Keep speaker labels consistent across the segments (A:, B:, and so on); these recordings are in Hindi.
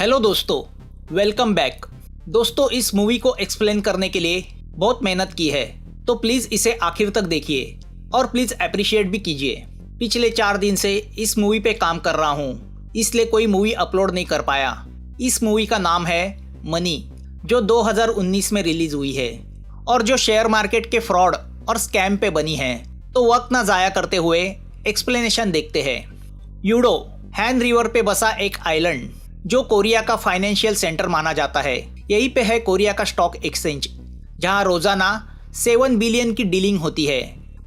A: हेलो दोस्तों, वेलकम बैक। दोस्तों, इस मूवी को एक्सप्लेन करने के लिए बहुत मेहनत की है, तो प्लीज़ इसे आखिर तक देखिए और प्लीज़ अप्रिशिएट भी कीजिए। पिछले 4 दिन से इस मूवी पे काम कर रहा हूँ, इसलिए कोई मूवी अपलोड नहीं कर पाया। इस मूवी का नाम है मनी, जो 2019 में रिलीज हुई है और जो शेयर मार्केट के फ्रॉड और स्कैम पे बनी है। तो वक्त ना ज़ाया करते हुए एक्सप्लेनेशन देखते हैं। यूडो हैन रिवर पे बसा एक आइलैंड जो कोरिया का फाइनेंशियल सेंटर माना जाता है। यहीं पे है कोरिया का स्टॉक एक्सचेंज, जहां रोजाना 7 बिलियन की डीलिंग होती है।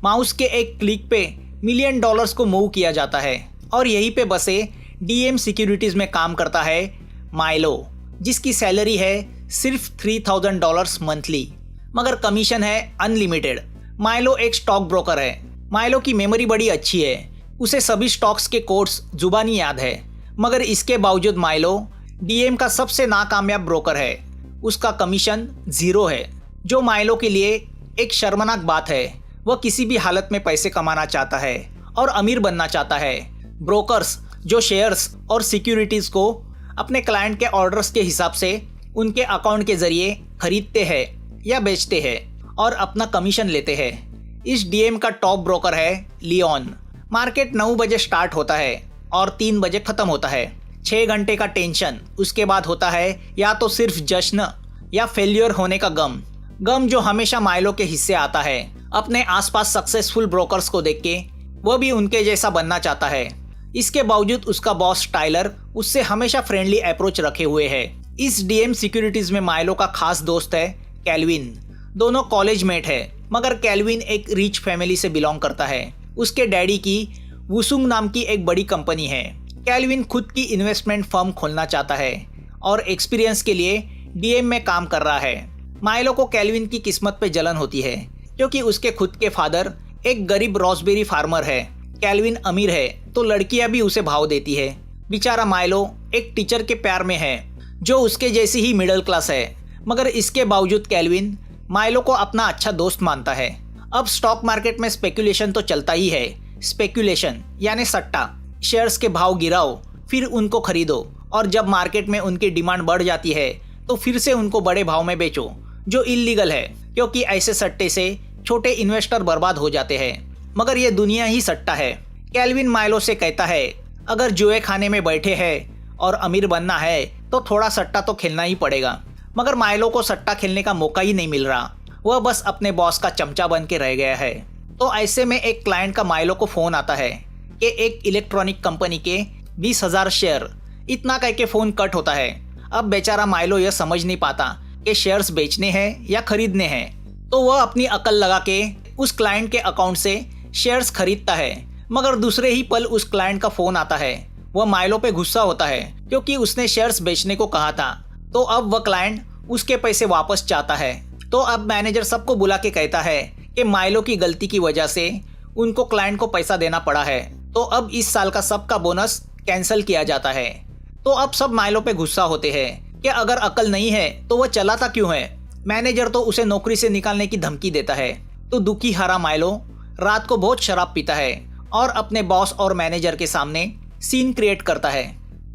A: माउस के एक क्लिक पे $1 मिलियन को मूव किया जाता है। और यहीं पे बसे DM सिक्योरिटीज में काम करता है माइलो, जिसकी सैलरी है सिर्फ $3000 मंथली, मगर कमीशन है अनलिमिटेड। माइलो एक स्टॉक ब्रोकर है। माइलो की मेमोरी बड़ी अच्छी है, उसे सभी स्टॉक्स के कोड्स जुबानी याद है, मगर इसके बावजूद माइलो DM का सबसे नाकामयाब ब्रोकर है। उसका कमीशन 0 है, जो माइलो के लिए एक शर्मनाक बात है। वह किसी भी हालत में पैसे कमाना चाहता है और अमीर बनना चाहता है। ब्रोकर्स जो शेयर्स और सिक्योरिटीज को अपने क्लाइंट के ऑर्डर्स के हिसाब से उनके अकाउंट के जरिए खरीदते हैं या बेचते हैं और अपना कमीशन लेते हैं। इस DM का टॉप ब्रोकर है लियोन। मार्केट 9 बजे स्टार्ट होता है और 3 बजे खत्म होता है। 6 घंटे का टेंशन, उसके बाद होता है या तो सिर्फ जश्न या फेल्यूर होने का गम जो हमेशा माइलो के हिस्से आता है। अपने आसपास सक्सेसफुल ब्रोकर्स को देख के वह भी उनके जैसा बनना चाहता है। इसके बावजूद उसका बॉस टाइलर उससे हमेशा फ्रेंडली अप्रोच रखे हुए है। इस DM सिक्योरिटीज में माइलो का खास दोस्त है कैल्विन। दोनों कॉलेज मेट है, मगर कैल्विन एक रिच फैमिली से बिलोंग करता है। उसके डैडी की वुसुंग नाम की एक बड़ी कंपनी है। कैल्विन खुद की इन्वेस्टमेंट फर्म खोलना चाहता है और एक्सपीरियंस के लिए DM में काम कर रहा है। माइलो को कैल्विन की किस्मत पे जलन होती है, क्योंकि उसके खुद के फादर एक गरीब रॉसबेरी फार्मर है। कैल्विन अमीर है तो लड़कियां भी उसे भाव देती है। बेचारा माइलो एक टीचर के प्यार में है, जो उसके जैसी ही मिडिल क्लास है, मगर इसके बावजूद कैल्विन माइलो को अपना अच्छा दोस्त मानता है। अब स्टॉक मार्केट में स्पेकुलेशन तो चलता ही है। स्पेकुलेशन यानी सट्टा। शेयर्स के भाव गिराओ, फिर उनको खरीदो, और जब मार्केट में उनकी डिमांड बढ़ जाती है तो फिर से उनको बड़े भाव में बेचो, जो इल्लीगल है, क्योंकि ऐसे सट्टे से छोटे इन्वेस्टर बर्बाद हो जाते हैं। मगर ये दुनिया ही सट्टा है। कैल्विन माइलो से कहता है, अगर जुए खाने में बैठे हैं और अमीर बनना है तो थोड़ा सट्टा तो खेलना ही पड़ेगा। मगर माइलो को सट्टा खेलने का मौका ही नहीं मिल रहा। वह बस अपने बॉस का चमचा बन के रह गया है। तो ऐसे में एक क्लाइंट का माइलो को फोन आता है कि एक इलेक्ट्रॉनिक कंपनी के 20,000 शेयर। इतना कह के फोन कट होता है। अब बेचारा माइलो यह समझ नहीं पाता कि शेयर्स बेचने हैं या खरीदने हैं। तो वह अपनी अकल लगा के उस क्लाइंट के अकाउंट से शेयर्स खरीदता है, मगर दूसरे ही पल उस क्लाइंट का फोन आता है। वह माइलो पे गुस्सा होता है, क्योंकि उसने शेयर्स बेचने को कहा था। तो अब वह क्लाइंट उसके पैसे वापस चाहता है। तो अब मैनेजर सबको बुला के कहता है कि माइलो की गलती की वजह से उनको क्लाइंट को पैसा देना पड़ा है, तो अब इस साल का सबका बोनस कैंसिल किया जाता है। तो अब सब माइलो पे गुस्सा होते हैं कि अगर अकल नहीं है तो वह चलाता क्यों है। मैनेजर तो उसे नौकरी से निकालने की धमकी देता है। तो दुखी हारा माइलो रात को बहुत शराब पीता है और अपने बॉस और मैनेजर के सामने सीन क्रिएट करता है।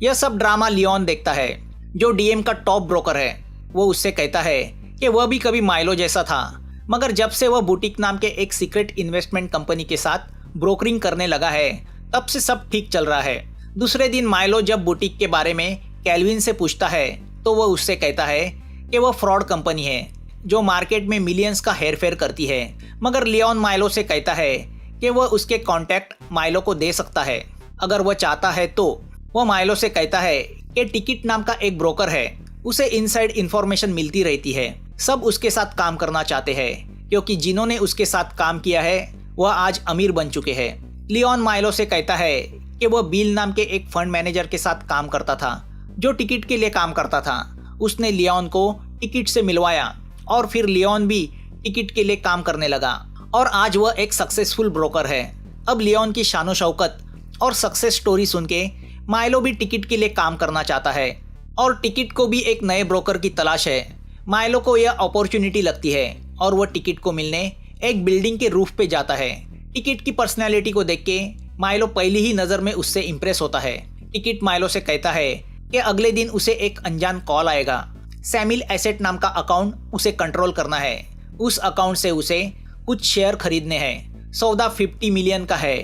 A: यह सब ड्रामा लियोन देखता है, जो DM का टॉप ब्रोकर है। वो उससे कहता है कि वह भी कभी माइलो जैसा था, मगर जब से वह बुटीक नाम के एक सीक्रेट इन्वेस्टमेंट कंपनी के साथ ब्रोकरिंग करने लगा है, तब से सब ठीक चल रहा है। दूसरे दिन माइलो जब बुटीक के बारे में कैल्विन से पूछता है, तो वह उससे कहता है कि वह फ्रॉड कंपनी है, जो मार्केट में मिलियंस का हेरफेर करती है। मगर लियोन माइलो से कहता है कि वह उसके कॉन्टैक्ट माइलो को दे सकता है, अगर वह चाहता है तो। वह माइलो से कहता है कि टिकट नाम का एक ब्रोकर है, उसे इनसाइड इंफॉर्मेशन मिलती रहती है। सब उसके साथ काम करना चाहते हैं, क्योंकि जिन्होंने उसके साथ काम किया है वह आज अमीर बन चुके हैं। लियोन माइलो से कहता है कि वह बिल नाम के एक फंड मैनेजर के साथ काम करता था, जो टिकट के लिए काम करता था। उसने लियोन को टिकट से मिलवाया और फिर लियोन भी टिकट के लिए काम करने लगा, और आज वह एक सक्सेसफुल ब्रोकर है। अब लियोन की शानो शौकत और सक्सेस स्टोरी सुन के माइलो भी टिकट के लिए काम करना चाहता है, और टिकट को भी एक नए ब्रोकर की तलाश है। माइलो को यह अपॉर्चुनिटी लगती है और वह टिकट को मिलने एक बिल्डिंग के रूफ पे जाता है। टिकट की पर्सनैलिटी को देख के माइलो पहली ही नज़र में उससे इम्प्रेस होता है। टिकट माइलो से कहता है कि अगले दिन उसे एक अनजान कॉल आएगा। सैमिल एसेट नाम का अकाउंट उसे कंट्रोल करना है। उस अकाउंट से उसे कुछ शेयर खरीदने हैं। सौदा 50 मिलियन का है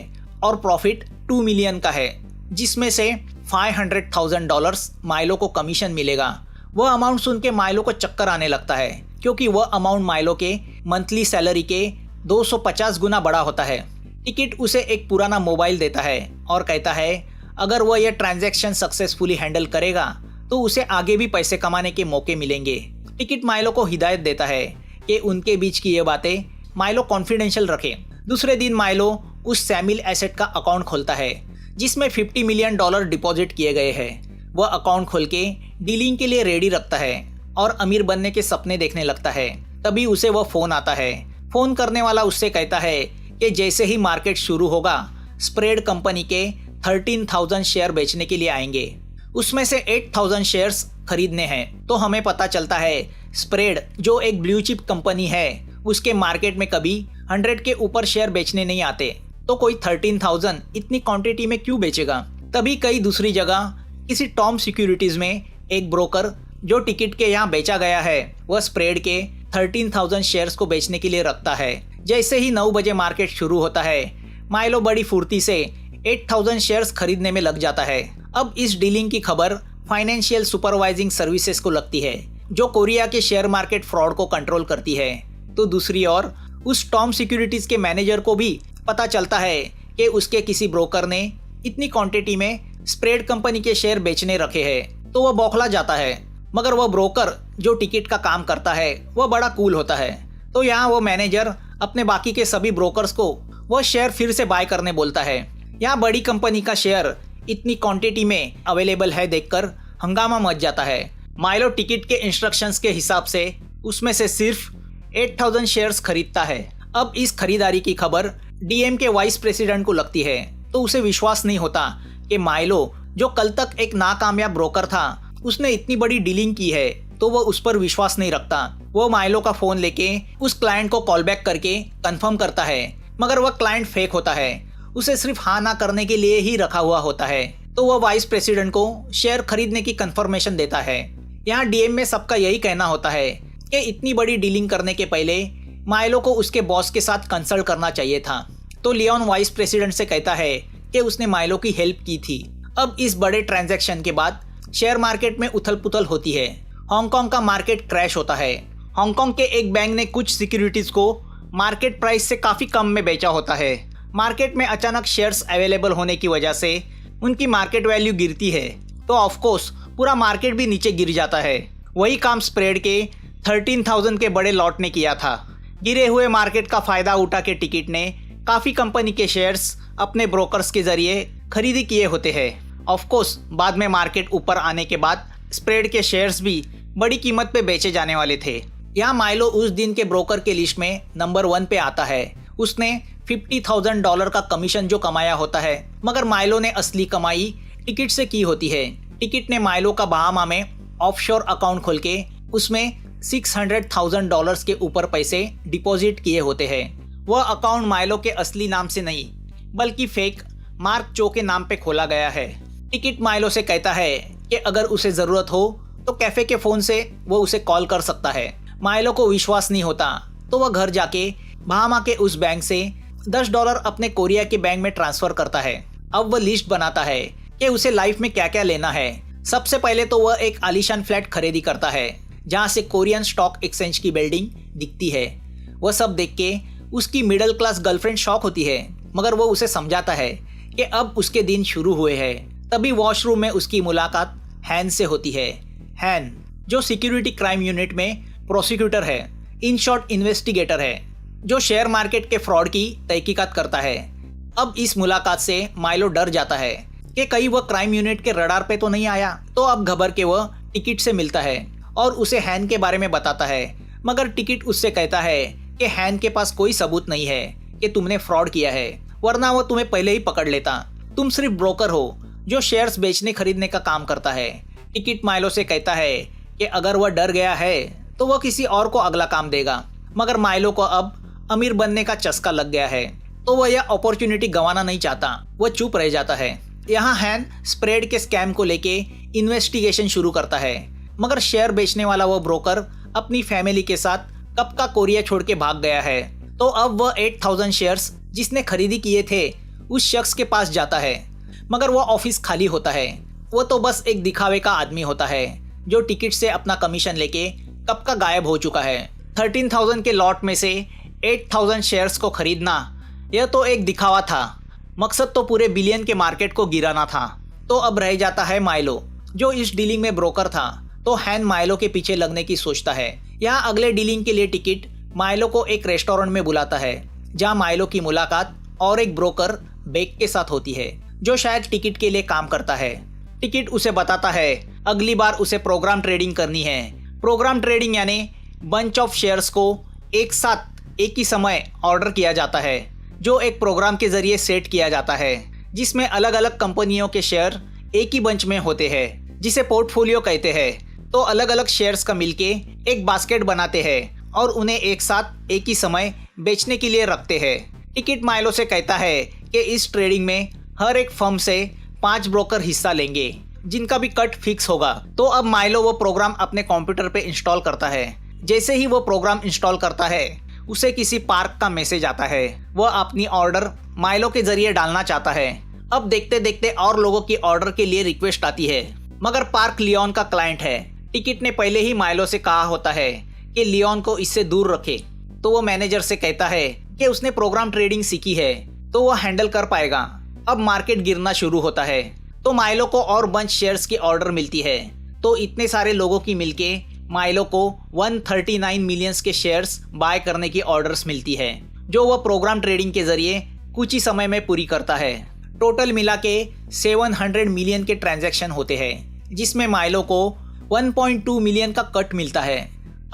A: और प्रॉफिट 2 मिलियन का है, जिसमें से $500,000 माइलो को कमीशन मिलेगा। वह अमाउंट सुन के माइलो को चक्कर आने लगता है, क्योंकि वह अमाउंट माइलो के मंथली सैलरी के 250 गुना बड़ा होता है। टिकट उसे एक पुराना मोबाइल देता है और कहता है अगर वह यह ट्रांजैक्शन सक्सेसफुली हैंडल करेगा तो उसे आगे भी पैसे कमाने के मौके मिलेंगे। टिकट माइलो को हिदायत देता है कि उनके बीच की ये बातें माइलो कॉन्फिडेंशियल रखे। दूसरे दिन माइलो उस सैमिल एसेट का अकाउंट खोलता है जिसमें $50 मिलियन डिपॉजिट किए गए हैं। वह अकाउंट खोल के डीलिंग के लिए रेडी रखता है और अमीर बनने के सपने देखने लगता है। तभी उसे वह फोन आता है। फोन करने वाला उससे कहता है कि जैसे ही मार्केट शुरू होगा स्प्रेड कंपनी के 13,000 शेयर बेचने के लिए आएंगे। उसमें से 8,000 शेयर्स खरीदने हैं। तो हमें पता चलता है स्प्रेड जो एक ब्लू चिप कंपनी है उसके मार्केट में कभी 100 के ऊपर शेयर बेचने नहीं आते, तो कोई 13,000 इतनी क्वांटिटी में क्यों बेचेगा। तभी कई दूसरी जगह किसी टॉम सिक्योरिटीज में एक ब्रोकर जो टिकट के यहाँ बेचा गया है वह स्प्रेड के 13,000 शेयर्स को बेचने के लिए रखता है। जैसे ही 9 बजे मार्केट शुरू होता है माइलो बड़ी फुर्ती से 8,000 शेयर्स खरीदने में लग जाता है। अब इस डीलिंग की खबर फाइनेंशियल सुपरवाइजिंग सर्विसेज को लगती है जो कोरिया के शेयर मार्केट फ्रॉड को कंट्रोल करती है। तो दूसरी ओर उस टॉम सिक्योरिटीज के मैनेजर को भी पता चलता है कि उसके किसी ब्रोकर ने इतनी क्वांटिटी में स्प्रेड कंपनी के शेयर बेचने रखे हैं। तो वह बौखला जाता है, मगर वह ब्रोकर जो टिकट का काम करता है वह बड़ा कूल होता है। तो यहाँ वो मैनेजर अपने बाकी के सभी ब्रोकर्स को वह शेयर फिर से बाय करने बोलता है। यहाँ बड़ी कंपनी का शेयर इतनी क्वांटिटी में अवेलेबल है देखकर हंगामा मच जाता है। माइलो टिकट के इंस्ट्रक्शंस के हिसाब से उसमें से सिर्फ 8,000 शेयर्स खरीदता है। अब इस खरीदारी की खबर डीएम के वाइस प्रेसिडेंट को लगती है, तो उसे विश्वास नहीं होता कि माइलो जो कल तक एक नाकामयाब ब्रोकर था उसने इतनी बड़ी डीलिंग की है, तो वह उस पर विश्वास नहीं रखता। वो माइलो का फोन लेके उस क्लाइंट को कॉल बैक करके कंफर्म करता है, मगर वह क्लाइंट फेक होता है। उसे सिर्फ हाँ ना करने के लिए ही रखा हुआ होता है। तो वह वाइस प्रेसिडेंट को शेयर खरीदने की कंफर्मेशन देता है। यहाँ डीएम में सबका यही कहना होता है कि इतनी बड़ी डीलिंग करने के पहले माइलो को उसके बॉस के साथ कंसल्ट करना चाहिए था। तो लियोन वाइस प्रेसिडेंट से कहता है कि उसने माइलो की हेल्प की थी। अब इस बड़े ट्रांजैक्शन के बाद शेयर मार्केट में उथल पुथल होती है। हांगकांग का मार्केट क्रैश होता है। हांगकांग के एक बैंक ने कुछ सिक्योरिटीज को मार्केट प्राइस से काफ़ी कम में बेचा होता है। मार्केट में अचानक शेयर्स अवेलेबल होने की वजह से उनकी मार्केट वैल्यू गिरती है, तो ऑफकोर्स पूरा मार्केट भी नीचे गिर जाता है। वही काम स्प्रेड के 13,000 के बड़े लॉट ने किया था। गिरे हुए मार्केट का फायदा उठा के टिकट ने काफ़ी कंपनी के शेयर्स अपने ब्रोकर्स के जरिए खरीदी किए होते हैं। ऑफकोर्स बाद में मार्केट ऊपर आने के बाद स्प्रेड के शेयर्स भी बड़ी कीमत पे बेचे जाने वाले थे। यहाँ माइलो उस दिन के ब्रोकर के लिस्ट में नंबर 1 पे आता है। उसने $50,000 का कमीशन जो कमाया होता है, मगर माइलो ने असली कमाई टिकट से की होती है। टिकट ने माइलो का बहामा में ऑफशोर अकाउंट खोल के उसमें $600,000 के ऊपर पैसे डिपॉजिट किए होते हैं। वह अकाउंट माइलो के असली नाम से नहीं बल्कि फेक मार्क चो के नाम पे खोला गया है। टिकट माइलो से कहता है कि अगर उसे ज़रूरत हो तो कैफ़े के फ़ोन से वो उसे कॉल कर सकता है। माइलो को विश्वास नहीं होता, तो वह घर जाके बहामा के उस बैंक से $10 अपने कोरिया के बैंक में ट्रांसफ़र करता है। अब वह लिस्ट बनाता है कि उसे लाइफ में क्या क्या लेना है। सबसे पहले तो वह एक आलीशान फ्लैट खरीदी करता है जहाँ से कोरियन स्टॉक एक्सचेंज की बिल्डिंग दिखती है। वह सब देख के उसकी मिडिल क्लास गर्लफ्रेंड शॉक होती है, मगर वो उसे समझाता है कि अब उसके दिन शुरू हुए हैं। तभी वॉशरूम में उसकी मुलाकात हैन से होती है। हैन जो सिक्योरिटी क्राइम यूनिट में प्रोसिक्यूटर है, इन शॉर्ट इन्वेस्टिगेटर है, जो शेयर मार्केट के फ्रॉड की तहकीकात करता है। अब इस मुलाकात से माइलो डर जाता है कि कहीं वह क्राइम यूनिट के रडार पे तो नहीं आया। तो अब घबर के वह टिकट से मिलता है और उसे हैन के बारे में बताता है, मगर टिकट उससे कहता है कि हैन के पास कोई सबूत नहीं है कि तुमने फ्रॉड किया है, वरना वो तुम्हें पहले ही पकड़ लेता। तुम सिर्फ ब्रोकर हो जो शेयर्स बेचने खरीदने का काम करता है। टिकट माइलो से कहता है कि अगर वह डर गया है तो वह किसी और को अगला काम देगा, मगर माइलो को अब अमीर बनने का चस्का लग गया है, तो वह यह अपॉर्चुनिटी गंवाना नहीं चाहता। वह चुप रह जाता है। यहाँ हैन स्प्रेड के स्कैम को लेके इन्वेस्टिगेशन शुरू करता है। मगर शेयर बेचने वाला वो ब्रोकर अपनी फैमिली के साथ कब का कोरिया छोड़ के भाग गया है। तो अब वह 8000 शेयर्स जिसने खरीदी किए थे उस शख्स के पास जाता है, मगर वो ऑफिस खाली होता है। वो तो बस एक दिखावे का आदमी होता है जो टिकट से अपना कमीशन लेके कब का गायब हो चुका है। 13,000 के लॉट में से 8,000 शेयर्स को खरीदना यह तो एक दिखावा था, मकसद तो पूरे बिलियन के मार्केट को गिराना था। तो अब रह जाता है माइलो जो इस डीलिंग में ब्रोकर था। तो हैन माइलो के पीछे लगने की सोचता है। यहाँ अगले डीलिंग के लिए टिकट माइलो को एक रेस्टोरेंट में बुलाता है जहाँ माइलो की मुलाकात और एक ब्रोकर बेक के साथ होती है जो शायद टिकट के लिए काम करता है। टिकट उसे बताता है अगली बार उसे प्रोग्राम ट्रेडिंग करनी है। प्रोग्राम ट्रेडिंग यानी बंच ऑफ शेयर्स को एक साथ एक ही समय ऑर्डर किया जाता है जो एक प्रोग्राम के जरिए सेट किया जाता है जिसमें अलग अलग कंपनियों के शेयर एक ही बंच में होते हैं जिसे पोर्टफोलियो कहते हैं। तो अलग अलग शेयर्स का मिलके एक बास्केट बनाते हैं और उन्हें एक साथ एक ही समय बेचने के लिए रखते हैं। टिकट माइलो से कहता है कि इस ट्रेडिंग में हर एक फर्म से 5 ब्रोकर हिस्सा लेंगे जिनका भी कट फिक्स होगा। तो अब माइलो वो प्रोग्राम अपने कंप्यूटर पे इंस्टॉल करता है। जैसे ही वो प्रोग्राम इंस्टॉल करता है उसे किसी पार्क का मैसेज आता है। वह अपनी ऑर्डर माइलो के जरिए डालना चाहता है। अब देखते देखते और लोगों की ऑर्डर के लिए रिक्वेस्ट आती है, मगर पार्क लियोन का क्लाइंट है। टिकट ने पहले ही माइलो से कहा होता है कि लियोन को इससे दूर रखे। तो वो मैनेजर से कहता है कि उसने प्रोग्राम ट्रेडिंग सीखी है तो वो हैंडल कर पाएगा। अब मार्केट गिरना शुरू होता है तो माइलो को और बंच शेयर्स की ऑर्डर मिलती है। तो इतने सारे लोगों की मिलके माइलो को 139 मिलियंस के शेयर्स बाय करने की ऑर्डर्स मिलती है जो वह प्रोग्राम ट्रेडिंग के जरिए कुछ ही समय में पूरी करता है। टोटल मिला के 700 मिलियन के ट्रांजैक्शन होते हैं जिसमें माइलो को 1.2 मिलियन का कट मिलता है।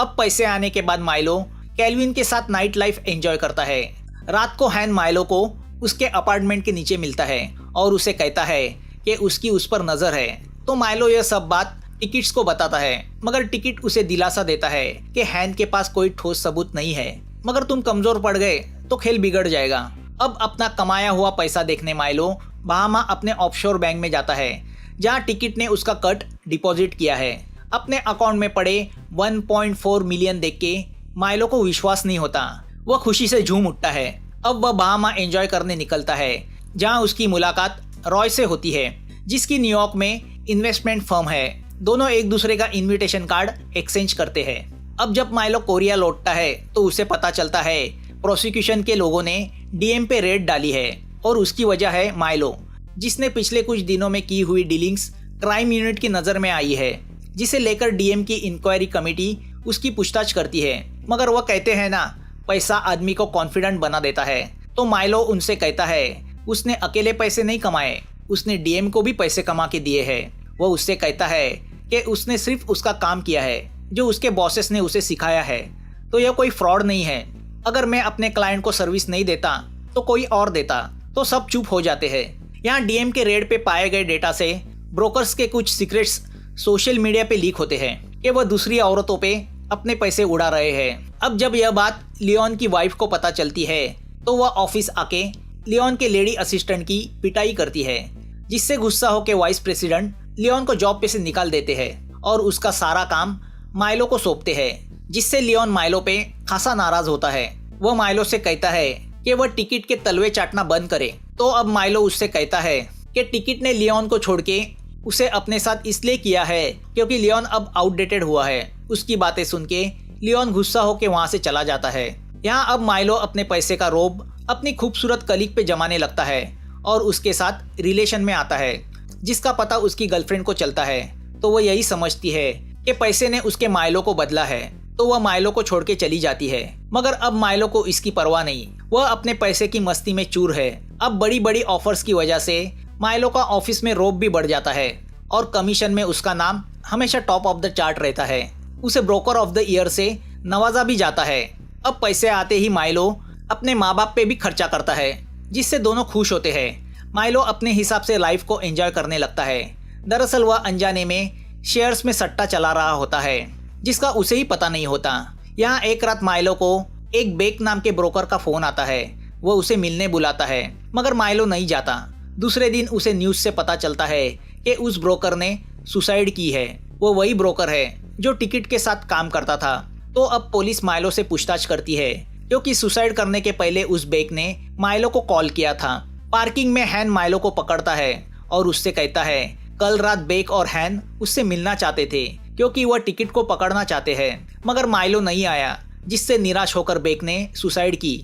A: अब पैसे आने के बाद माइलो कैल्विन के साथ नाइट लाइफ एंजॉय करता है। रात को हैन माइलो को उसके अपार्टमेंट के नीचे मिलता है और उसे कहता है कि उसकी उस पर नजर है। तो माइलो यह सब बात टिकट्स को बताता है, मगर टिकट उसे दिलासा देता है कि हैन के पास कोई ठोस सबूत नहीं है, मगर तुम कमजोर पड़ गए तो खेल बिगड़ जाएगा। अब अपना कमाया हुआ पैसा देखने माइलो बहामा अपने ऑफशोर बैंक में जाता है जहां टिकट ने उसका कट डिपॉजिट किया है। अपने अकाउंट में पड़े 1.4 मिलियन देख के माइलो को विश्वास नहीं होता। वह खुशी से झूम उठता है। अब वह बहामा एंजॉय करने निकलता है जहां उसकी मुलाकात रॉय से होती है जिसकी न्यूयॉर्क में इन्वेस्टमेंट फर्म है। दोनों एक दूसरे का इनविटेशन कार्ड एक्सचेंज करते हैं। अब जब माइलो कोरिया लौटता है तो उसे पता चलता है प्रोसिक्यूशन के लोगों ने डीएम पे रेड डाली है और उसकी वजह है माइलो जिसने पिछले कुछ दिनों में की हुई डीलिंग्स क्राइम यूनिट की नज़र में आई है, जिसे लेकर डीएम की इंक्वायरी कमेटी उसकी पूछताछ करती है। मगर वह कहते हैं ना, पैसा आदमी को कॉन्फिडेंट बना देता है। तो माइलो उनसे कहता है उसने अकेले पैसे नहीं कमाए, उसने डीएम को भी पैसे कमा के दिए हैं। वह उससे कहता है कि उसने सिर्फ उसका काम किया है जो उसके बॉसेस ने उसे सिखाया है। तो यह कोई फ्रॉड नहीं है। अगर मैं अपने क्लाइंट को सर्विस नहीं देता तो कोई और देता। तो सब चुप हो जाते हैं। यहाँ डीएम के रेड पे पाए गए डेटा से ब्रोकर्स के कुछ सीक्रेट्स सोशल मीडिया पे लीक होते हैं कि वह दूसरी औरतों पे अपने पैसे उड़ा रहे हैं। अब जब यह बात लियोन की वाइफ को पता चलती है तो वह ऑफिस आके लियोन के लेडी असिस्टेंट की पिटाई करती है, जिससे गुस्सा होकर वाइस प्रेसिडेंट लियोन को जॉब पे से निकाल देते हैं और उसका सारा काम माइलो को सौंपते हैं, जिससे लियोन माइलो पे खासा नाराज होता है। वह माइलो से कहता है कि वह टिकट के तलवे चाटना बंद करे। तो अब माइलो उससे कहता है कि टिकट ने लियोन को छोड़ के उसे अपने साथ इसलिए किया है क्योंकि लियोन अब आउटडेटेड हुआ है। उसकी बातें सुन के लियोन गुस्सा होकर वहां से चला जाता है। यहाँ अब माइलो अपने पैसे का रोब अपनी खूबसूरत कलीग पे जमाने लगता है और उसके साथ रिलेशन में आता है, जिसका पता उसकी गर्लफ्रेंड को चलता है। तो वह यही समझती है कि पैसे ने उसके माइलो को बदला है, तो वह माइलो को छोड़ के चली जाती है। मगर अब माइलो को इसकी परवाह नहीं, वह अपने पैसे की मस्ती में चूर है। अब बड़ी बड़ी ऑफर्स की वजह से माइलो का ऑफिस में रोब भी बढ़ जाता है और कमीशन में उसका नाम हमेशा टॉप ऑफ द चार्ट रहता है। उसे ब्रोकर ऑफ द ईयर से नवाजा भी जाता है। अब पैसे आते ही माइलो अपने माँ बाप पे भी खर्चा करता है, जिससे दोनों खुश होते हैं। माइलो अपने हिसाब से लाइफ को एंजॉय करने लगता है। दरअसल वह अनजाने में शेयर्स में सट्टा चला रहा होता है, जिसका उसे ही पता नहीं होता। यहाँ एक रात माइलो को एक बेक नाम के ब्रोकर का फोन आता है। वह उसे मिलने बुलाता है, मगर माइलो नहीं जाता। दूसरे दिन उसे न्यूज से पता चलता है कि उस ब्रोकर ने सुसाइड की है वो वही ब्रोकर है जो टिकट के साथ काम करता था। तो अब पुलिस माइलो से पूछताछ करती है क्योंकि सुसाइड करने के पहले उस बेक ने माइलो को कॉल किया था। पार्किंग में हैन माइलो को पकड़ता है और उससे कहता है कल रात बेक और हैन उससे मिलना चाहते थे क्योंकि वह टिकट को पकड़ना चाहते हैं, मगर माइलो नहीं आया, जिससे निराश होकर बेक ने सुसाइड की।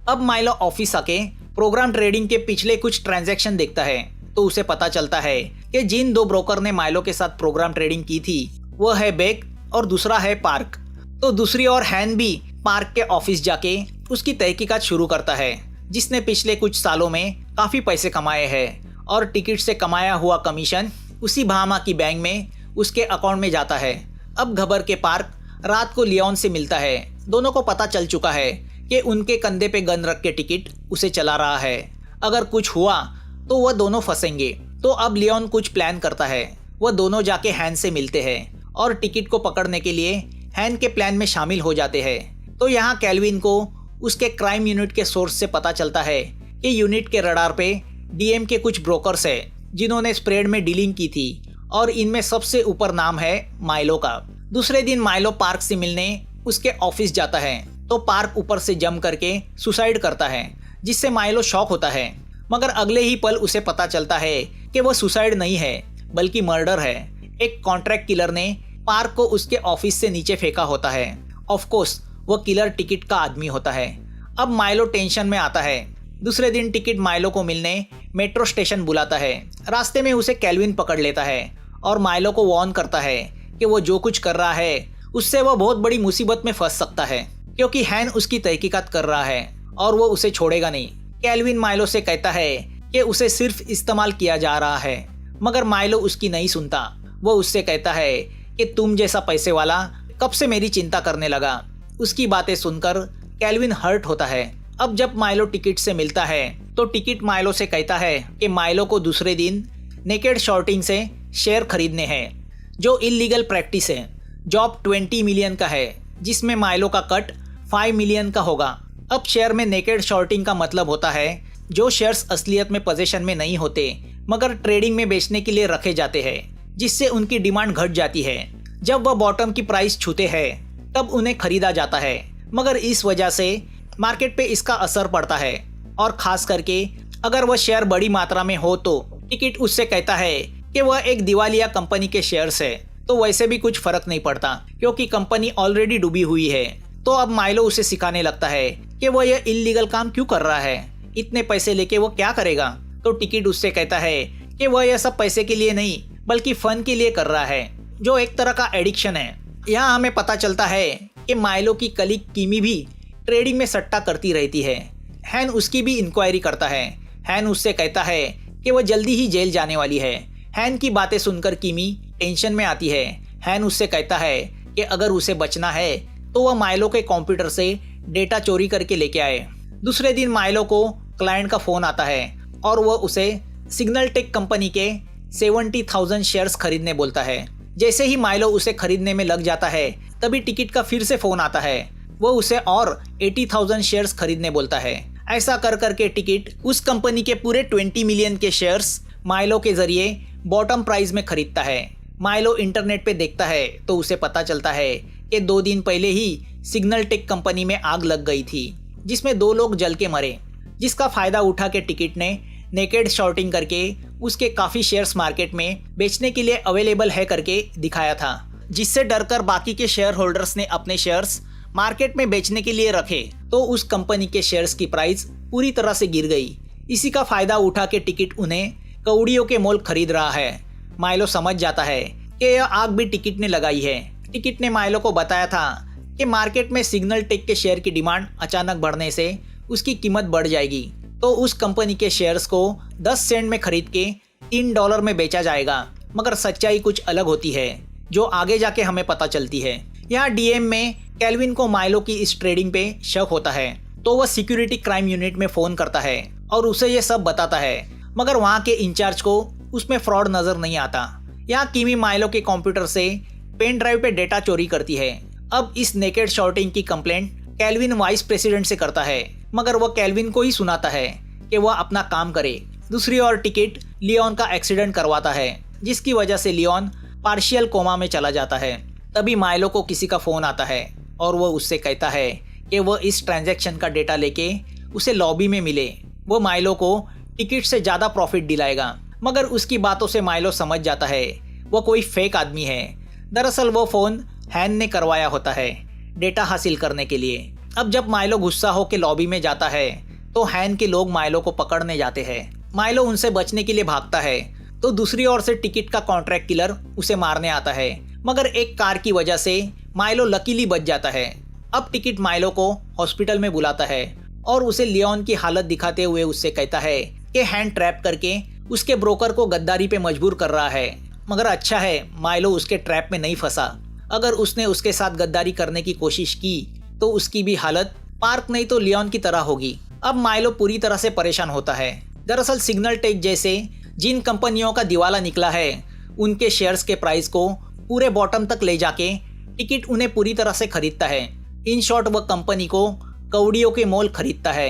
A: अब माइलो ऑफिस आके प्रोग्राम ट्रेडिंग के पिछले कुछ ट्रांजैक्शन देखता है तो उसे पता चलता है कि जिन दो ब्रोकर ने माइलो के साथ प्रोग्राम ट्रेडिंग की थी वह है बेक और दूसरा है पार्क। तो दूसरी ओर हैन भी पार्क के ऑफिस जाके उसकी तहकीकात शुरू करता है, जिसने पिछले कुछ सालों में काफी पैसे कमाए हैं और टिकट से कमाया हुआ कमीशन उसी बहामा की बैंक में उसके अकाउंट में जाता है। अब घबर के पार्क रात को लियोन से मिलता है। दोनों को पता चल चुका है कि उनके कंधे पे गन रख के टिकट उसे चला रहा है, अगर कुछ हुआ तो वह दोनों फंसेंगे। तो अब लियोन कुछ प्लान करता है, वह दोनों जाके हैन से मिलते हैं और टिकट को पकड़ने के लिए हैन के प्लान में शामिल हो जाते हैं। तो यहाँ कैल्विन को उसके क्राइम यूनिट के सोर्स से पता चलता है कि यूनिट के रडार पे डीएम के कुछ ब्रोकर्स है जिन्होंने स्प्रेड में डीलिंग की थी और इनमें सबसे ऊपर नाम है माइलो का। दूसरे दिन माइलो पार्क से मिलने उसके ऑफिस जाता है तो पार्क ऊपर से जंप करके सुसाइड करता है, जिससे माइलो शॉक होता है, मगर अगले ही पल उसे पता चलता है कि वह सुसाइड नहीं है बल्कि मर्डर है। एक कॉन्ट्रैक्ट किलर ने पार्क को उसके ऑफिस से नीचे फेंका होता है। ऑफ कोर्स वह किलर टिकट का आदमी होता है। अब माइलो टेंशन में आता है। दूसरे दिन टिकट माइलो को मिलने मेट्रो स्टेशन बुलाता है। रास्ते में उसे कैल्विन पकड़ लेता है और माइलो को वार्न करता है कि वो जो कुछ कर रहा है उससे वह बहुत बड़ी मुसीबत में फंस सकता है, क्योंकि हैन उसकी तहकीकात कर रहा है और वो उसे छोड़ेगा नहीं। कैल्विन माइलो से कहता है कि उसे सिर्फ इस्तेमाल किया जा रहा है, मगर माइलो उसकी नहीं सुनता। वो उससे कहता है कि तुम जैसा पैसे वाला कब से मेरी चिंता करने लगा। उसकी बातें सुनकर कैल्विन हर्ट होता है। अब जब माइलो टिकट से मिलता है तो टिकट माइलो से कहता है कि माइलो को दूसरे दिन नेकेड शॉर्टिंग से शेयर खरीदने हैं, जो इलीगल प्रैक्टिस है। जॉब 20 मिलियन का है, जिसमें माइलो का कट 5 मिलियन का होगा। अब शेयर में नेकेड शॉर्टिंग का मतलब होता है जो शेयर्स असलियत में पोजीशन में नहीं होते मगर ट्रेडिंग में बेचने के लिए रखे जाते हैं, जिससे उनकी डिमांड घट जाती है। जब वह बॉटम की प्राइस छूते हैं तब उन्हें खरीदा जाता है, मगर इस वजह से मार्केट पे इसका असर पड़ता है और खास करके अगर वह शेयर बड़ी मात्रा में हो तो टिकट उससे कहता है कि वह एक दिवालिया कंपनी के शेयर्स है, तो वैसे भी कुछ फर्क नहीं पड़ता क्योंकि कंपनी ऑलरेडी डूबी हुई है। तो अब माइलो उसे सिखाने लगता है कि वह यह इलीगल काम क्यों कर रहा है, इतने पैसे लेके वो क्या करेगा। तो टिकट उससे कहता है कि वह यह सब पैसे के लिए नहीं बल्कि फन के लिए कर रहा है, जो एक तरह का एडिक्शन है। यहाँ हमें पता चलता है कि माइलो की कलीग किमी भी ट्रेडिंग में सट्टा करती रहती है। हैन उसकी भी इंक्वायरी करता है। हैन उससे कहता है कि वह जल्दी ही जेल जाने वाली है। हैन की बातें सुनकर किमी टेंशन में आती है। हैन उससे कहता है कि अगर उसे बचना है तो वह माइलो के कंप्यूटर से डेटा चोरी करके लेके आए। दूसरे दिन माइलो को क्लाइंट का फोन आता है और वह उसे सिग्नल टेक कंपनी के 70,000 शेयर्स खरीदने बोलता है। जैसे ही माइलो उसे खरीदने में लग जाता है तभी टिकट का फिर से फोन आता है। वो उसे और 80,000 शेयर्स खरीदने बोलता है। ऐसा कर करके टिकट उस कंपनी के पूरे 20 मिलियन के शेयर्स माइलो के जरिए बॉटम प्राइस में खरीदता है। माइलो इंटरनेट पे देखता है तो उसे पता चलता है कि 2 दिन पहले ही सिग्नल टेक कंपनी में आग लग गई थी, जिसमें 2 लोग जल के मरे, जिसका फायदा उठा के टिकट ने नेकेड शॉर्टिंग करके उसके काफी शेयर्स मार्केट में बेचने के लिए अवेलेबल है करके दिखाया था, जिससे डरकर बाकी के शेयर होल्डर्स ने अपने शेयर्स मार्केट में बेचने के लिए रखे। तो उस कंपनी के शेयर्स की प्राइस पूरी तरह से गिर गई। इसी का फायदा उठा के टिकट उन्हें कौड़ियों के मोल खरीद रहा है। माइलो समझ जाता है कि यह आग भी टिकट ने लगाई है। टिकट ने माइलो को बताया था कि मार्केट में सिग्नल टेक के शेयर की डिमांड अचानक बढ़ने से उसकी कीमत बढ़ जाएगी, तो उस कंपनी के शेयर्स को 10 सेंट में खरीद के $3 में बेचा जाएगा। मगर सच्चाई कुछ अलग होती है, जो आगे जाके हमें पता चलती है। यहाँ डीएम में कैल्विन को माइलो की इस ट्रेडिंग पे शक होता है, तो वह सिक्योरिटी क्राइम यूनिट में फोन करता है और उसे ये सब बताता है, मगर वहाँ के इंचार्ज को उसमें फ्रॉड नजर नहीं आता। यहाँ किमी माइलो के कंप्यूटर से पेन ड्राइव पे डेटा चोरी करती है। अब इस नेकेड शॉर्टिंग की कंप्लेंट कैल्विन वाइस प्रेसिडेंट से करता है, मगर वह कैल्विन को ही सुनाता है कि वह अपना काम करे। दूसरी ओर टिकट लियोन का एक्सीडेंट करवाता है, जिसकी वजह से लियोन पार्शियल कोमा में चला जाता है। तभी माइलो को किसी का फ़ोन आता है और वह उससे कहता है कि वह इस ट्रांजैक्शन का डेटा लेके उसे लॉबी में मिले। वो माइलो को टिकट से ज़्यादा प्रॉफिट दिलाएगा, मगर उसकी बातों से माइलो समझ जाता है वह कोई फेक आदमी है। दरअसल वो फ़ोन हैन ने करवाया होता है डेटा हासिल करने के लिए। अब जब माइलो गुस्सा होकर लॉबी में जाता है तो हैन के लोग माइलो को पकड़ने जाते हैं। माइलो उनसे बचने के लिए भागता है तो दूसरी ओर से टिकट का कॉन्ट्रैक्ट किलर उसे मारने आता है, मगर एक कार की वजह से माइलो लकीली बच जाता है। अब टिकट माइलो को हॉस्पिटल में बुलाता है और उसे लियोन की हालत दिखाते हुए उससे कहता है कि हैन ट्रैप करके उसके ब्रोकर को गद्दारी पे मजबूर कर रहा है। मगर अच्छा है माइलो उसके ट्रैप में नहीं फंसा। अगर उसने उसके साथ गद्दारी करने की कोशिश की तो उसकी भी हालत पार्क नहीं तो लियोन की तरह होगी। अब माइलो पूरी तरह से परेशान होता है। दरअसल सिग्नल टेक जैसे जिन कंपनियों का दिवाला निकला है उनके शेयर्स के प्राइस को पूरे बॉटम तक ले जाके टिकट उन्हें पूरी तरह से खरीदता है। इन शॉर्ट वह कंपनी को कौड़ियों के मोल खरीदता है।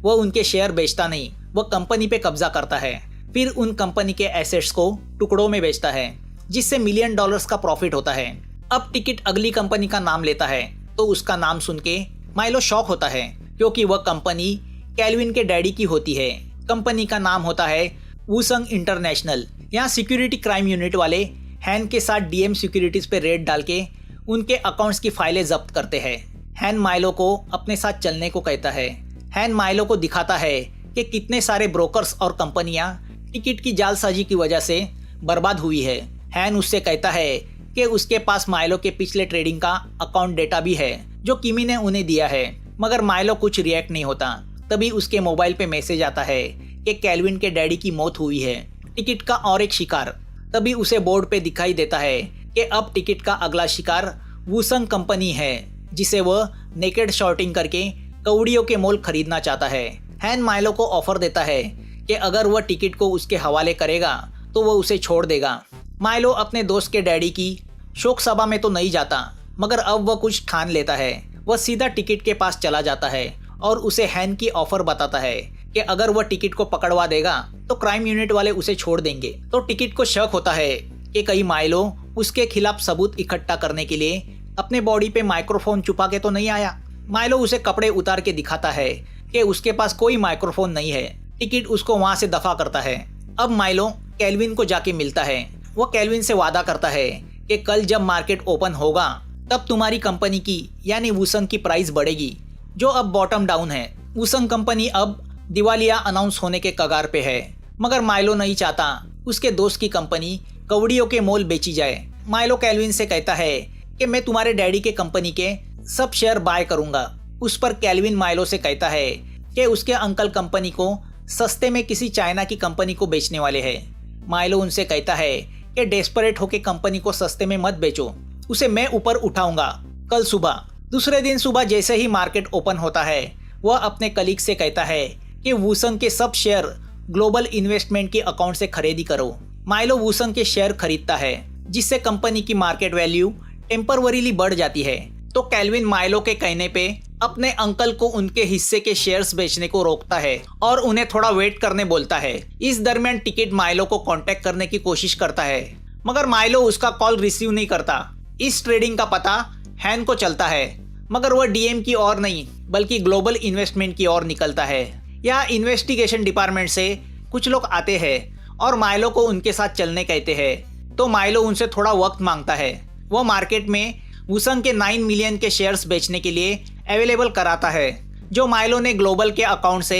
A: वह उनके शेयर बेचता नहीं, वह कंपनी पे कब्जा करता है, फिर उन कंपनी के एसेट्स को टुकड़ों में बेचता है जिससे $मिलियन का प्रॉफिट होता है। अब टिकट अगली कंपनी का नाम लेता है तो उसका नाम सुन के माइलो शॉक होता है क्योंकि वह कंपनी कैल्विन के डैडी की होती है। कंपनी का नाम होता है वूसंग इंटरनेशनल। यहाँ सिक्योरिटी क्राइम यूनिट वाले हैन के साथ डीएम सिक्योरिटीज पे रेड डाल के उनके अकाउंट्स की फाइलें जब्त करते हैं। हैन माइलो को अपने साथ चलने को कहता है। हैन माइलो को दिखाता है कि कितने सारे ब्रोकर्स और कंपनियां टिकट की जालसाजी की वजह से बर्बाद हुई है। हैन उससे कहता है कि उसके पास माइलो के पिछले ट्रेडिंग का अकाउंट डेटा भी है जो किमी ने उन्हें दिया है, मगर माइलो कुछ रिएक्ट नहीं होता। तभी उसके मोबाइल पे मैसेज आता है कि कैल्विन के डैडी की मौत हुई है। टिकट का और एक शिकार तभी उसे बोर्ड पे दिखाई देता है कि अब टिकट का अगला शिकार वूसंग कंपनी है जिसे वह नेकेड शॉर्टिंग करके कौड़ियों के मोल खरीदना चाहता है। हैन माइलो को ऑफर देता है कि अगर वह टिकट को उसके हवाले करेगा तो वह उसे छोड़ देगा। माइलो अपने दोस्त के डैडी की शोक सभा में तो नहीं जाता, मगर अब वह कुछ ठान लेता है। वह सीधा टिकट के पास चला जाता है और उसे हैन की ऑफर बताता है कि अगर वह टिकट को पकड़वा देगा तो क्राइम यूनिट वाले उसे छोड़ देंगे। तो टिकट को शक होता है कि कहीं माइलो उसके खिलाफ सबूत इकट्ठा करने के लिए अपने बॉडी पे माइक्रोफोन छुपा के तो नहीं आया। माइलो उसे कपड़े उतार के दिखाता है कि उसके पास कोई माइक्रोफोन नहीं है। टिकट उसको वहां से दफा करता है। अब माइलो कैल्विन को जाके मिलता है। वह कैल्विन से वादा करता है कि कल जब मार्केट ओपन होगा तब तुम्हारी कंपनी की यानी वूसंग की प्राइस बढ़ेगी जो अब बॉटम डाउन है। वूसंग कंपनी अब दिवालिया अनाउंस होने के कगार पे है, मगर माइलो नहीं चाहता उसके दोस्त की कंपनी कौड़ियों के मोल बेची जाए। माइलो कैल्विन से कहता है कि मैं तुम्हारे डैडी के कंपनी के सब शेयर बाय करूंगा। उस पर कैल्विन माइलो से कहता है कि उसके अंकल कंपनी को सस्ते में किसी चाइना की कंपनी को बेचने वाले हैं। माइलो उनसे कहता है कि डेस्परेट होकर कंपनी को सस्ते में मत बेचो, उसे मैं ऊपर उठाऊंगा कल सुबह। दूसरे दिन सुबह जैसे ही मार्केट ओपन होता है वह अपने कलीग से कहता है कि वूसंग के सब शेयर ग्लोबल इन्वेस्टमेंट के अकाउंट से खरीदी करो। माइलो वूसंग के शेयर खरीदता है जिससे कंपनी की मार्केट वैल्यू टेम्परवरीली बढ़ जाती है। तो कैल्विन माइलो के कहने पे अपने अंकल को उनके हिस्से के शेयर्स बेचने को रोकता है और उन्हें थोड़ा वेट करने बोलता है। इस दरमियान टिकट माइलो को कांटेक्ट करने की कोशिश करता है, मगर माइलो उसका कॉल रिसीव नहीं करता। इस ट्रेडिंग का पता हैन को चलता है, मगर वह डीएम की ओर नहीं बल्कि ग्लोबल इन्वेस्टमेंट की ओर निकलता है। यहाँ इन्वेस्टिगेशन डिपार्टमेंट से कुछ लोग आते हैं और माइलो को उनके साथ चलने कहते हैं। तो माइलो उनसे थोड़ा वक्त मांगता है। वह मार्केट में वूसंग के 9 मिलियन के शेयर्स बेचने के लिए अवेलेबल कराता है जो माइलो ने ग्लोबल के अकाउंट से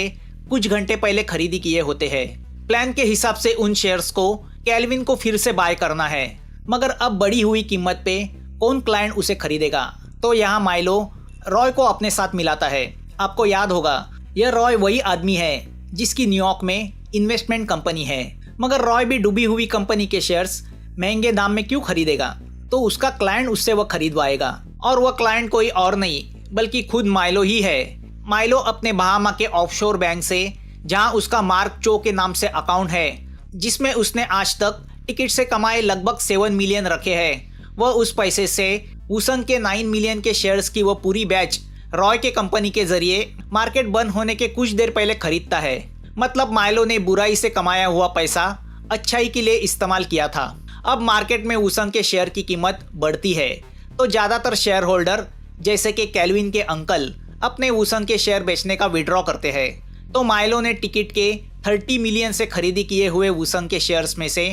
A: कुछ घंटे पहले खरीदी किए होते हैं। प्लान के हिसाब से उन शेयर्स को कैल्विन को फिर से बाय करना है, मगर अब बढ़ी हुई कीमत पे कौन क्लाइंट उसे खरीदेगा। तो यहाँ माइलो रॉय को अपने साथ मिलाता है। आपको याद होगा यह रॉय वही आदमी है जिसकी न्यूयॉर्क में इन्वेस्टमेंट कंपनी है, मगर रॉय भी डूबी हुई कंपनी के शेयर्स महंगे दाम में क्यों खरीदेगा। तो उसका क्लाइंट उससे वह खरीदवाएगा और वह क्लाइंट कोई और नहीं बल्कि खुद माइलो ही है। माइलो अपने बहामा के ऑफशोर बैंक से, जहां उसका मार्क चो के नाम से अकाउंट है जिसमें उसने आज तक टिकट से कमाए लगभग 7 मिलियन रखे हैं, वह उस पैसे से वूसंग के 9 मिलियन के शेयर्स की वह पूरी बैच रॉय के कंपनी के जरिए मार्केट बंद होने के कुछ देर पहले खरीदता है। मतलब माइलो ने बुराई से कमाया हुआ पैसा अच्छाई के लिए इस्तेमाल किया था। अब मार्केट में वूसंग के शेयर की कीमत बढ़ती है तो ज़्यादातर शेयर होल्डर जैसे कि कैल्विन के अंकल अपने वूसंग के शेयर बेचने का विड्रॉ करते हैं। तो माइलो ने टिकट के 30 मिलियन से खरीदी किए हुए वूसंग के शेयर्स में से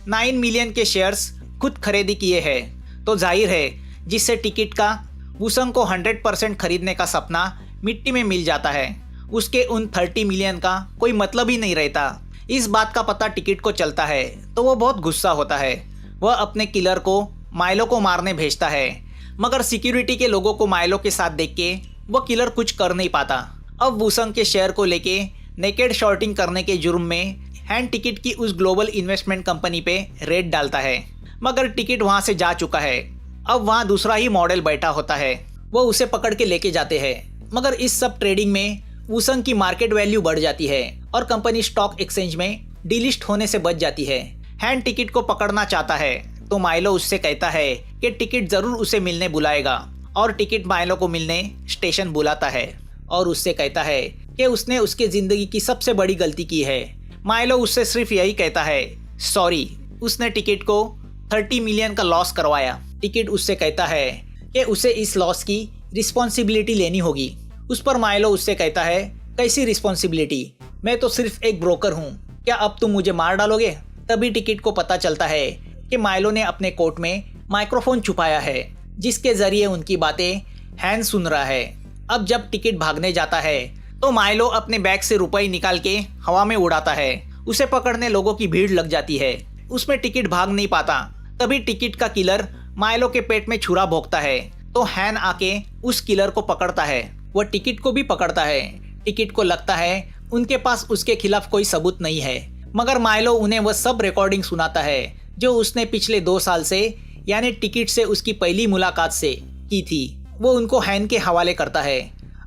A: 9 मिलियन के शेयर्स खुद खरीदी किए हैं। तो जाहिर है जिससे टिकट का वूसंग को 100% खरीदने का सपना मिट्टी में मिल जाता है, उसके उन 30 मिलियन का कोई मतलब ही नहीं रहता। इस बात का पता टिकट को चलता है तो वो बहुत गुस्सा होता है। वह अपने किलर को माइलो को मारने भेजता है, मगर सिक्योरिटी के लोगों को माइलो के साथ देख के वो किलर कुछ कर नहीं पाता। अब वूसंग के शेयर को लेके नेकेड शॉर्टिंग करने के जुर्म में हैन टिकट की उस ग्लोबल इन्वेस्टमेंट कंपनी पे रेड डालता है, मगर टिकट वहां से जा चुका है। अब वहां दूसरा ही मॉडल बैठा होता है, वो उसे पकड़ के लेके जाते हैं। मगर इस सब ट्रेडिंग में वूसंग की मार्केट वैल्यू बढ़ जाती है और कंपनी स्टॉक एक्सचेंज में डिलिस्ट होने से बच जाती है। हैन टिकट को पकड़ना चाहता है तो माइलो उससे कहता है कि टिकट जरूर उसे मिलने बुलाएगा, और टिकट माइलो को मिलने स्टेशन बुलाता है और उससे कहता है कि उसने उसके जिंदगी की सबसे बड़ी गलती की है। माइलो उससे सिर्फ यही कहता है सॉरी, उसने टिकट को 30 मिलियन का लॉस करवाया। टिकट उससे कहता है कि उसे इस लॉस की रिस्पॉन्सिबिलिटी लेनी होगी। उस पर माइलो उससे कहता है कैसी रिस्पॉन्सिबिलिटी, मैं तो सिर्फ एक ब्रोकर हूँ, क्या अब तुम मुझे मार डालोगे? तभी टिकट को पता चलता है कि माइलो ने अपने कोट में माइक्रोफोन छुपाया है जिसके जरिए उनकी बातें हैन सुन रहा है। अब जब टिकट भागने जाता है तो माइलो अपने बैग से रुपए निकाल के हवा में उड़ाता है। उसे पकड़ने लोगों की भीड़ लग जाती है, उसमें टिकट भाग नहीं पाता। तभी टिकट का किलर माइलो के पेट में छुरा भोंकता है तो हैन आके उस किलर को पकड़ता है। वह टिकट को भी पकड़ता है। टिकट को लगता है उनके पास उसके खिलाफ कोई सबूत नहीं है, मगर माइलो उन्हें वह सब रिकॉर्डिंग सुनाता है जो उसने पिछले 2 साल से यानी टिकट से उसकी पहली मुलाकात से की थी। वो उनको हैन के हवाले करता है।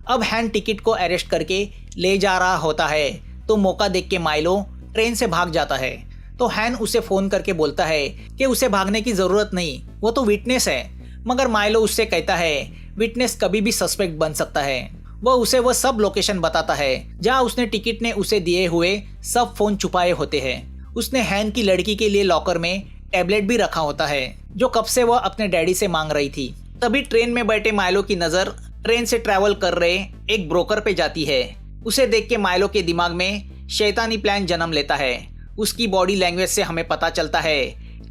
A: अब हैन टिकट को अरेस्ट करके ले जा रहा होता है तो मौका देख के माइलो ट्रेन से भाग जाता है। तो हैन उसे फ़ोन करके बोलता है कि उसे भागने की ज़रूरत नहीं, वो तो विटनेस है। मगर माइलो उससे कहता है विटनेस कभी भी सस्पेक्ट बन सकता है। वह सब लोकेशन बताता है जहां उसने टिकट ने उसे दिए हुए सब फ़ोन छुपाए होते हैं। उसने हैन की लड़की के लिए लॉकर में टैबलेट भी रखा होता है जो कब से वह अपने डैडी से मांग रही थी। तभी ट्रेन में बैठे माइलो की नज़र ट्रेन से ट्रैवल कर रहे एक ब्रोकर पे जाती है। उसे देख के माइलो के दिमाग में शैतानी प्लान जन्म लेता है। उसकी बॉडी लैंग्वेज से हमें पता चलता है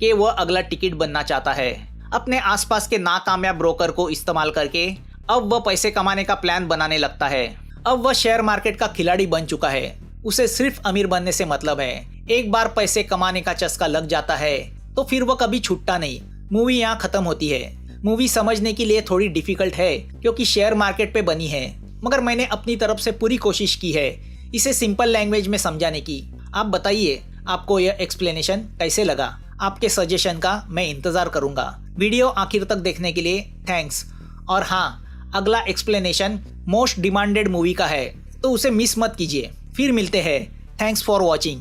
A: कि वह अगला टिकट बनना चाहता है। अपने आसपास के नाकामयाब ब्रोकर को इस्तेमाल करके अब वह पैसे कमाने का प्लान बनाने लगता है। अब वह शेयर मार्केट का खिलाड़ी बन चुका है। उसे सिर्फ अमीर बनने से मतलब है। एक बार पैसे कमाने का चस्का लग जाता है तो फिर वह कभी छूटता नहीं। मूवी यहाँ खत्म होती है। मूवी समझने के लिए थोड़ी डिफिकल्ट है क्योंकि शेयर मार्केट पे बनी है, मगर मैंने अपनी तरफ से पूरी कोशिश की है इसे सिंपल लैंग्वेज में समझाने की। आप बताइए आपको यह एक्सप्लेनेशन कैसे लगा? आपके सजेशन का मैं इंतज़ार करूँगा। वीडियो आखिर तक देखने के लिए थैंक्स। और हाँ, अगला एक्सप्लेनेशन मोस्ट डिमांडेड मूवी का है तो उसे मिस मत कीजिए। फिर मिलते हैं। Thanks for watching.